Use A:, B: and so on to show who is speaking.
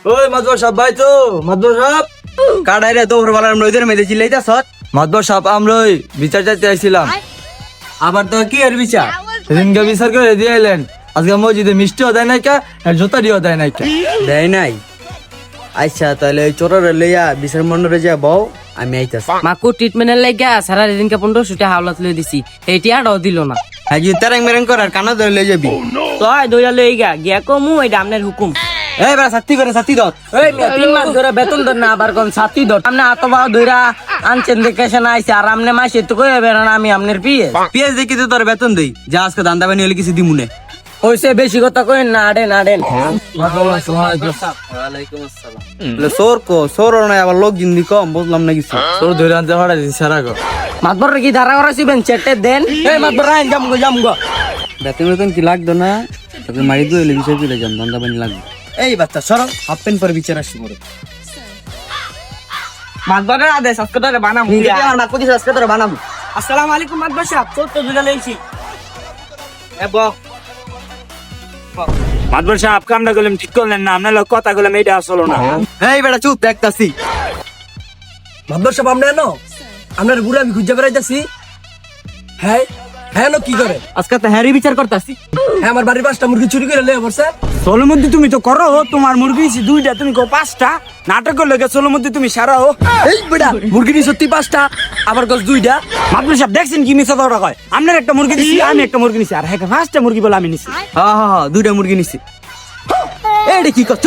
A: ওই মাদবর সাহেব ভাই তো মাদবর সাহেব কাটাই রে তোর বালার নইদের মেদে চিল্লাইতা সৎ মাদবর সাহেব আমরই বিচার চাইতে আইছিলাম। আবার তো কি এর বিচার? সেদিনকে বিচার করে দিয়ে এলেন, আজকে মসজিদে মিষ্টিও দেয় নাই কা আর জোতারিও দেয় নাই কা। দেয় নাই? আচ্ছা তাহলে ওই চোরের লইয়া বিচার মন্ডলে যা বউ, আমি আইতাছি।
B: মাকু ট্রিটমেন্টের লাগিয়া সারা দিনকে 1500 হাওলাত লই দিছি, এইটি আরও দিল না।
A: হ্যাঁ যে তেরেং মেরেং করার কানা ধরে লই যাবি।
B: তয় দইয়া লই গিয়া কমু, এটা আপনার হুকুম।
A: এই বেড়া সাথী করে সাথী দত।
B: এই 3 মাস ধরে বেতন দেন না, আবার কোন সাথী দর আপনি আতবা ধইরা আনছেন দেখে না আইছে, আর আপনি মাসে তো কই বের না আমি আপনার পিয়ে
A: পিএস দেখি তো তোর বেতন দেই, যা আজকে দান্দা বানি হলে কিছু দিমুনে।
B: হইছে বেশি কথা কই না, আডেন আডেন।
A: সোর কো সোর নাই, আবার লোক জিন্দি কম বুঝলাম না কিছু। তোর ধরে আনতে পারা দিছি সারা গো।
B: মাতবর কি ধারা করাছিবেন চেটে দেন। এই মাতবর আইন জাম গো।
A: বেতন বেতন কি লাগতো না, তোকে মারি দিলে বিষয় চলে যাম, দান্দা বানি লাগবে। এই বাচ্চা সরো, হাফ প্যান্ট পরে বিচার আসি পরে।
B: মাতবরের আদেশ আজকে ধরে বানাম।
A: আমার মা কইছে আজকে তোরা বানাবো।
B: আসসালামু আলাইকুম মাতবর সাহেব, চল তো দুলা লইছি। এ ব
C: মাদবর সাহেব কামটা করলাম ঠিক করলেন না, আপনার কথা করলাম এইটা আসলো না।
A: এই বেটা চুপ, দেখতাছি।
D: মাদবর সাহেব আমরা এনো আপনার বুড়া আমি খুঁজে বেড়াইতেছি। হ্যাঁ হ্যাঁ নো কি করে?
A: আজকে তো হ্যারি বিচার করতাছি।
D: হ্যাঁ আমার বাড়ির 5টা মুরগি চুরি করে লয়ে পড়ছে।
C: ষোলোর মধ্যে তুমি তো করো, তোমার মুরগি 2টা, তুমি কো 5টা। নাটক করলে 16 মধ্যে তুমি সারাও।
D: এই বেটা মুরগি নি সত্যি 5টা, আবার গছ 2টা।
C: মাদবর সাহেব দেখছেন কি মিছা কথা কয়? আপনার একটা মুরগি দিছি, আমি একটা মুরগি নিছি, আর হ্যাঁ 5টা মুরগি বলে আমি নিছি।
A: হ্যাঁ হ্যাঁ হ্যাঁ, 2টা মুরগি নিছি। এইটা কি করছ?